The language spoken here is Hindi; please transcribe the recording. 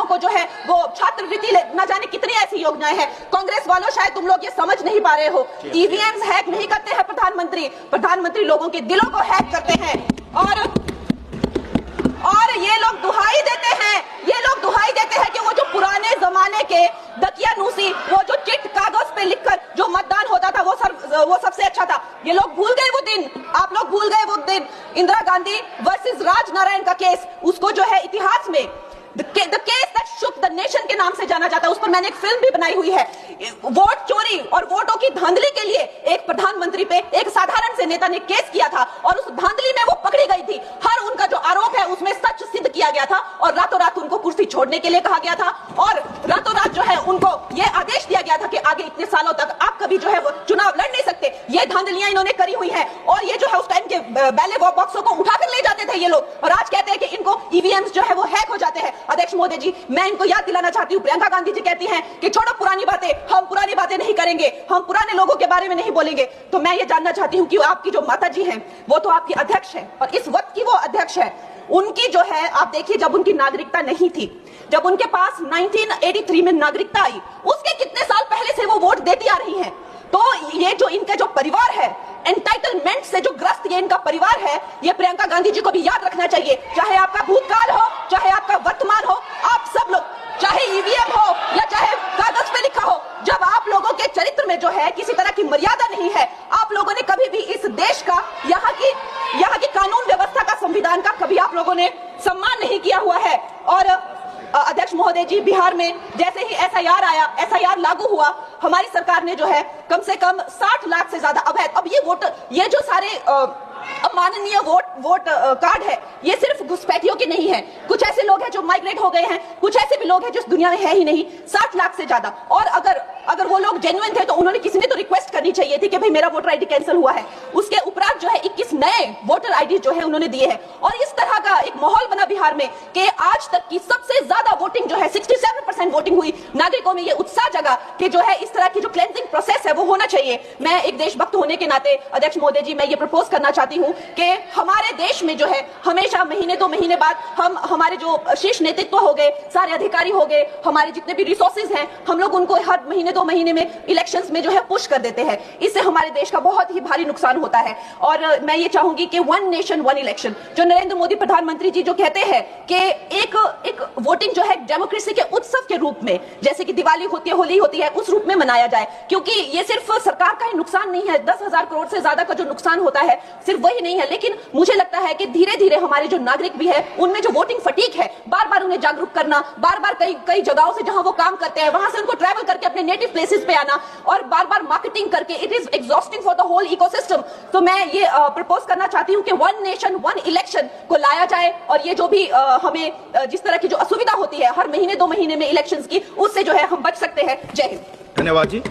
को जो है वो छात्रवृत्ति, न जाने कितनी ऐसी योजनाएं हैं। कांग्रेस वालों शायद तुम लोग ये समझ नहीं पा रहे हो, ईवीएम हैक नहीं करते हैं प्रधानमंत्री लोगों के दिलों को हैक करते हैं। और ये लोग दुहाई देते हैं कि वो जो पुराने जमाने के दकियानूसी, वो जो चिट कागज पे लिखकर जो मतदान होता था वो सबसे अच्छा था। ये लोग भूल गए वो दिन, आप लोग भूल गए वो दिन। इंदिरा गांधी वर्सेस राजनारायण का केस, उसको जो है इतिहास में the case that shook the nation के नाम से जाना जाता है। उस पर मैंने एक फिल्म भी बनाई हुई है। वोट चोरी और वोटों की धांधली के लिए एक प्रधानमंत्री पे एक साधारण से नेता ने केस किया था और उस धांधली में वो पकड़ी गई थी। हर उनका जो आरोप है उसमें सच सिद्ध किया गया था और रातों रात उनको कुर्सी छोड़ने के लिए कहा गया था और रातों रात जो है उनको ये आदेश दिया गया था कि आगे इतने सालों तक आप कभी जो है वो चुनाव लड़ नहीं सकते। ये धांधलियां इन्होंने करी हुई है और ये जो है उस टाइम के बैलेट बॉक्सों को उठाकर ले जाते थे ये लोग, और आज कहते हैं कि इनको ईवीएम्स जो है वो हैक हो जाते हैं। अध्यक्ष महोदय जी, मैं इनको याद दिलाना चाहती हूँ, प्रियंका गांधी जी कहती हैं कि छोड़ो पुरानी बातें, हम पुरानी बातें नहीं करेंगे, हम पुराने लोगों के बारे में नहीं बोलेंगे। तो मैं ये जानना चाहती हूँ कि आपकी जो माता जी हैं वो तो आपकी अध्यक्ष है और इस वक्त की वो अध्यक्ष है। उनकी जो है आप देखिए, जब उनकी नागरिकता नहीं थी, जब उनके पास 1983 में नागरिकता आई, उसके कितने साल पहले से वो वोट देती आ रही हैं। तो ये जो इनके जो परिवार है, एंटाइटलमेंट से जो ग्रस्त ये इनका परिवार है, ये प्रियंका गांधी जी को भी याद रखना चाहिए। चाहे आपका भूतकाल हो, चाहे आपका वर्तमान हो, आप सब लोग, चाहे ईवीएम हो या चाहे कागज पे लिखा हो, जब आप लोगों के चरित्र में जो है किसी तरह की मर्यादा नहीं है, आप लोगों ने कभी भी इस देश का, यहाँ की कानून व्यवस्था का, संविधान का कभी आप लोगों ने सम्मान नहीं किया हुआ है। और अध्यक्ष महोदय जी, बिहार में जैसे ही एसआईआर आया, एसआईआर लागू हुआ, हमारी सरकार ने जो है कम से कम 60 लाख से ज्यादा अवैध, अब ये वोट, ये जो सारे अमाननीय वोट कार्ड है, ये सिर्फ घुसपैठियों के नहीं है। कुछ ऐसे लोग हैं जो माइग्रेट हो गए हैं, कुछ ऐसे भी लोग हैं जो इस दुनिया में है ही नहीं। 60 लाख से ज्यादा। और अगर वो लोग जेन्युइन थे तो उन्होंने, किसी ने तो रिक्वेस्ट करनी चाहिए थी कि भाई मेरा वोटर आईडी कैंसिल हुआ है। उसके उपरांत जो है 21 नए वोटर आईडी जो है उन्होंने दिए हैं। और इस तरह का एक माहौल बना बिहार में कि आज तक की सबसे ज्यादा वोटिंग जो है, 67% वोटिंग हुई। नागरिकों में ये उत्साह जगा कि जो है इस तरह की जो क्लेंजिंग प्रोसेस है वो होना चाहिए। मैं एक देशभक्त होने के नाते अध्यक्ष महोदय जी, मैं ये प्रपोज करना चाहती हूं कि हमारे देश में जो है हमेशा महीने 2 महीने बाद हमारे जो शीर्ष नेतृत्व हो गए, सारे अधिकारी हो गए, हमारे जितने भी रिसोर्सेज हैं, हम लोग उनको हर महीने 2 महीने में इलेक्शंस में जो है पुश कर देते हैं। इससे हमारे देश का बहुत ही भारी नुकसान होता है। और मैं ये चाहूंगी कि 1 नेशन 1 इलेक्शन, जो नरेंद्र मोदी प्रधानमंत्री जी जो कहते हैं कि एक वोटिंग जो है डेमोक्रेसी के उत्सव के रूप में, जैसे कि दिवाली होती है, होली होती है, उस रूप में मनाया जाए। क्योंकि ये सिर्फ सरकार का ही नुकसान नहीं है, 10,000 करोड़ से ज्यादा का जो नुकसान होता है सिर्फ वही नहीं है, लेकिन मुझे लगता है कि धीरे धीरे हमारे जो नागरिक भी है, उनमें जो वोटिंग फटीक है, बार बार उन्हें जागरूक करना, बार बार कई जगहों से जहां वो काम करते हैं वहां से उनको ट्रैवल करके अपने नेटिव प्लेसेस पे आना और बार बार मार्केटिंग करके, it is exhausting for the whole ecosystem. तो मैं ये प्रपोज करना चाहती हूँ कि 1 नेशन 1 इलेक्शन को लाया जाए और ये जो भी हमें जिस तरह की जो असुविधा होती है हर महीने 2 महीने में इलेक्शंस की, उससे जो है हम बच सकते हैं। जय हिंद। धन्यवाद जी।